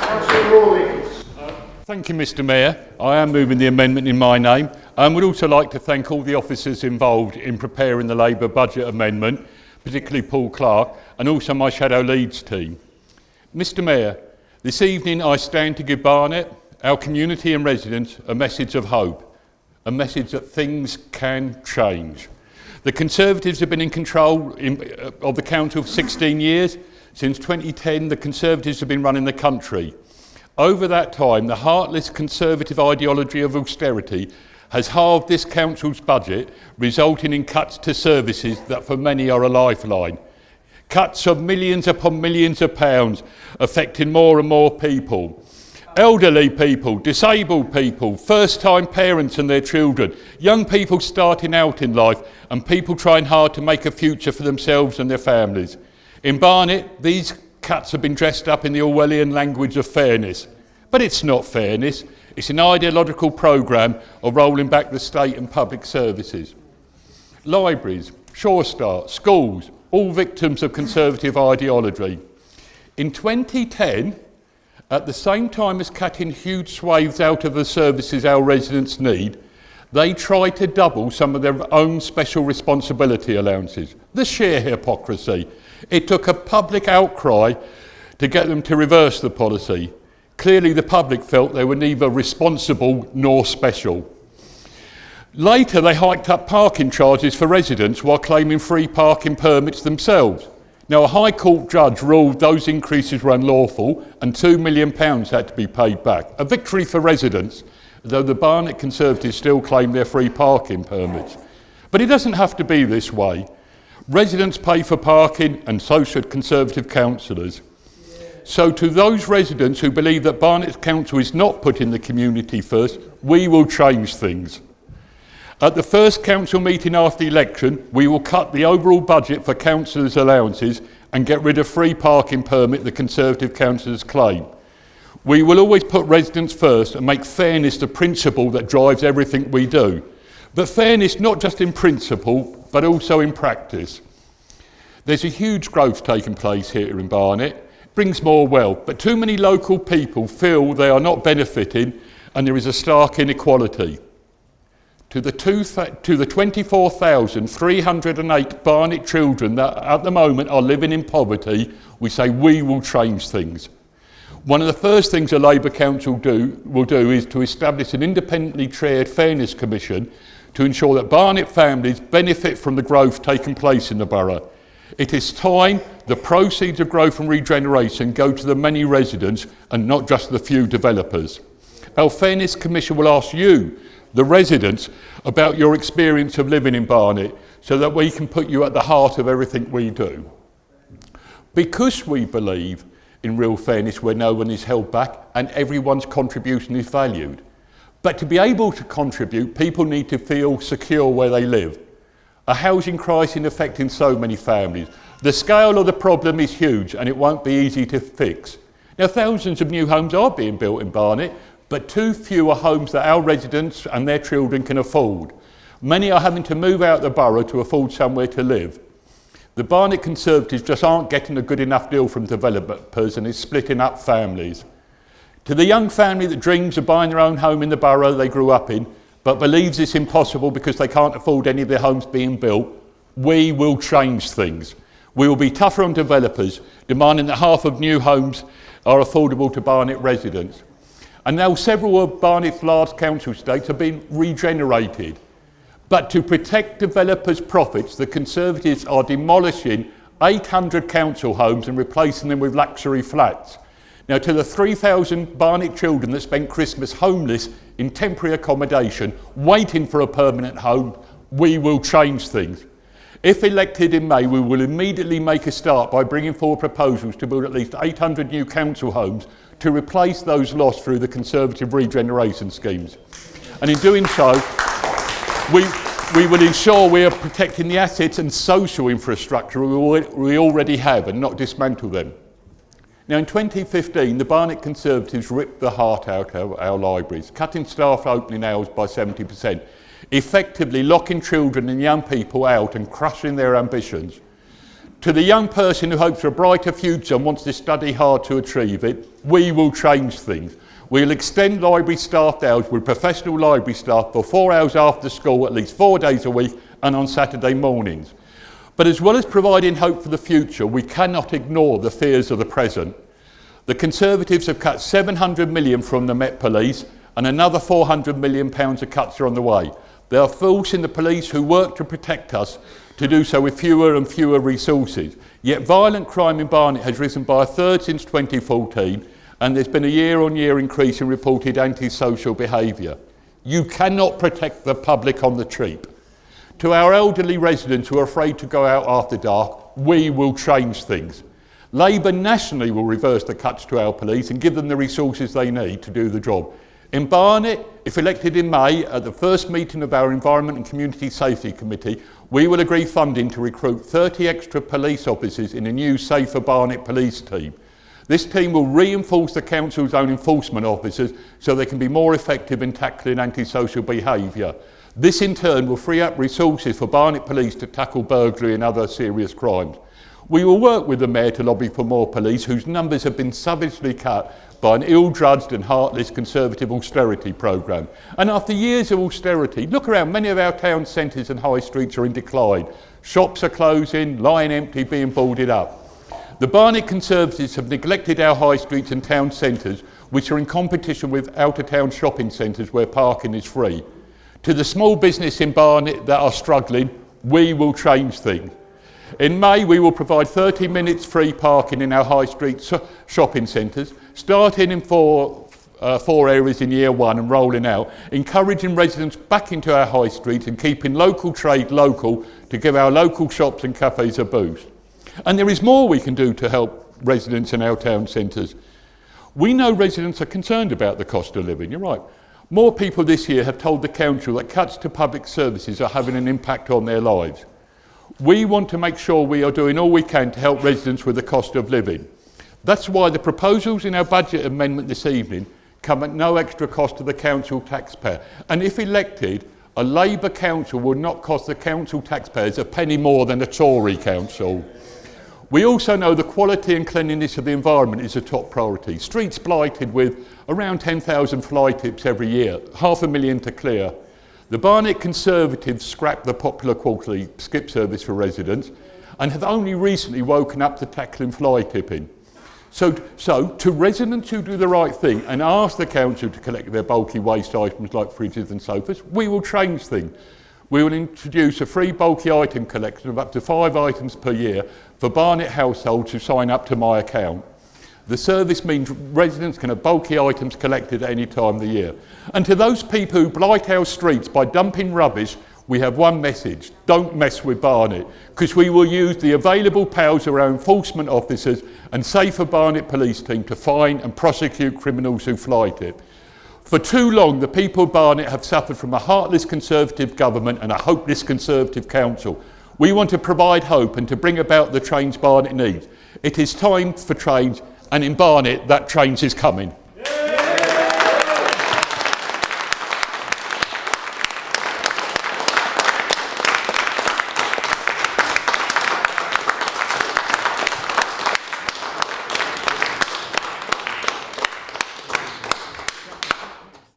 Cllr Rawlings. Thank you, Mr Mayor. I am moving the amendment in my name. I would also like to thank all the officers involved in preparing the Labour budget amendment, particularly Paul Clark, and also my Shadow Leeds team. Mr Mayor, this evening I stand to give Barnet, our community and residents, a message of hope, a message that things can change. The Conservatives have been in control of the council for 16 years. Since 2010, the Conservatives have been running the country. Over that time, the heartless Conservative ideology of austerity has halved this council's budget, resulting in cuts to services that for many are a lifeline. Cuts of millions upon millions of pounds, affecting more and more people. Elderly people, disabled people, first-time parents and their children, young people starting out in life, and people trying hard to make a future for themselves and their families. In Barnet, these cuts have been dressed up in the Orwellian language of fairness. But it's not fairness, it's an ideological programme of rolling back the state and public services. Libraries, Sure Start, schools, all victims of Conservative ideology. In 2010, at the same time as cutting huge swathes out of the services our residents need, they tried to double some of their own special responsibility allowances. The sheer hypocrisy. It took a public outcry to get them to reverse the policy. Clearly the public felt they were neither responsible nor special. Later they hiked up parking charges for residents while claiming free parking permits themselves. Now a High Court judge ruled those increases were unlawful and £2 million had to be paid back. A victory for residents, though the Barnet Conservatives still claim their free parking permits. But it doesn't have to be this way. Residents pay for parking and so should Conservative councillors. So to those residents who believe that Barnet Council is not putting the community first, we will change things. At the first council meeting after the election, we will cut the overall budget for councillors' allowances and get rid of free parking permit the Conservative councillors claim. We will always put residents first and make fairness the principle that drives everything we do. But fairness not just in principle, but also in practice. There's a huge growth taking place here in Barnet. It brings more wealth, but too many local people feel they are not benefiting and there is a stark inequality. To the 24,308 Barnet children that at the moment are living in poverty, we say we will change things. One of the first things a Labour Council will do is to establish an independently chaired Fairness Commission to ensure that Barnet families benefit from the growth taking place in the borough. It is time the proceeds of growth and regeneration go to the many residents and not just the few developers. Our Fairness Commission will ask you, the residents, about your experience of living in Barnet so that we can put you at the heart of everything we do. Because we believe in real fairness where no one is held back and everyone's contribution is valued. But to be able to contribute, people need to feel secure where they live. A housing crisis affecting so many families. The scale of the problem is huge and it won't be easy to fix. Now thousands of new homes are being built in Barnet, but too few are homes that our residents and their children can afford. Many are having to move out the borough to afford somewhere to live. The Barnet Conservatives just aren't getting a good enough deal from developers and is splitting up families. To the young family that dreams of buying their own home in the borough they grew up in, but believes it's impossible because they can't afford any of their homes being built, we will change things. We will be tougher on developers, demanding that half of new homes are affordable to Barnet residents. And now several of Barnet's large council estates have been regenerated. But to protect developers' profits, the Conservatives are demolishing 800 council homes and replacing them with luxury flats. Now, to the 3,000 Barnet children that spent Christmas homeless in temporary accommodation, waiting for a permanent home, we will change things. If elected in May, we will immediately make a start by bringing forward proposals to build at least 800 new council homes to replace those lost through the Conservative regeneration schemes. And in doing so, we will ensure we are protecting the assets and social infrastructure we already have and not dismantle them. Now in 2015, the Barnet Conservatives ripped the heart out of our libraries, cutting staff opening hours by 70%, effectively locking children and young people out and crushing their ambitions. To the young person who hopes for a brighter future and wants to study hard to achieve it, we will change things. We'll extend library staff hours with professional library staff for 4 hours after school, at least 4 days a week, and on Saturday mornings. But as well as providing hope for the future, we cannot ignore the fears of the present. The Conservatives have cut 700 million from the Met Police, and another £400 million of cuts are on the way. They are forcing the police who work to protect us to do so with fewer and fewer resources. Yet violent crime in Barnet has risen by a third since 2014, and there's been a year-on-year increase in reported antisocial behaviour. You cannot protect the public on the cheap. To our elderly residents who are afraid to go out after dark, we will change things. Labour nationally will reverse the cuts to our police and give them the resources they need to do the job. In Barnet, if elected in May, at the first meeting of our Environment and Community Safety Committee, we will agree funding to recruit 30 extra police officers in a new Safer Barnet police team. This team will reinforce the council's own enforcement officers so they can be more effective in tackling antisocial behaviour. This in turn will free up resources for Barnet Police to tackle burglary and other serious crimes. We will work with the Mayor to lobby for more police whose numbers have been savagely cut by an ill-judged and heartless Conservative austerity programme. And after years of austerity, look around, many of our town centres and high streets are in decline. Shops are closing, lying empty, being boarded up. The Barnet Conservatives have neglected our high streets and town centres, which are in competition with out-of-town shopping centres where parking is free. To the small business in Barnet that are struggling, we will change things. In May, we will provide 30 minutes free parking in our high street shopping centres, starting in four areas in year one and rolling out, encouraging residents back into our high streets and keeping local trade local to give our local shops and cafes a boost. And there is more we can do to help residents in our town centres. We know residents are concerned about the cost of living, you're right. More people this year have told the council that cuts to public services are having an impact on their lives. We want to make sure we are doing all we can to help residents with the cost of living. That's why the proposals in our budget amendment this evening come at no extra cost to the council taxpayer. And if elected, a Labour council will not cost the council taxpayers a penny more than a Tory council. We also know the quality and cleanliness of the environment is a top priority. Streets blighted with around 10,000 fly tips every year, 500,000 to clear. The Barnet Conservatives scrapped the popular quarterly skip service for residents and have only recently woken up to tackling fly tipping. So to residents who do the right thing and ask the council to collect their bulky waste items like fridges and sofas, we will change things. We will introduce a free bulky item collection of up to 5 items per year for Barnet households who sign up to my account. The service means residents can have bulky items collected at any time of the year. And to those people who blight our streets by dumping rubbish, we have one message: don't mess with Barnet, because we will use the available powers of our enforcement officers and Safer Barnet police team to fine and prosecute criminals who fly tip. For too long, the people of Barnet have suffered from a heartless Conservative government and a hopeless Conservative council. We want to provide hope and to bring about the change Barnet needs. It is time for change, and in Barnet, that change is coming.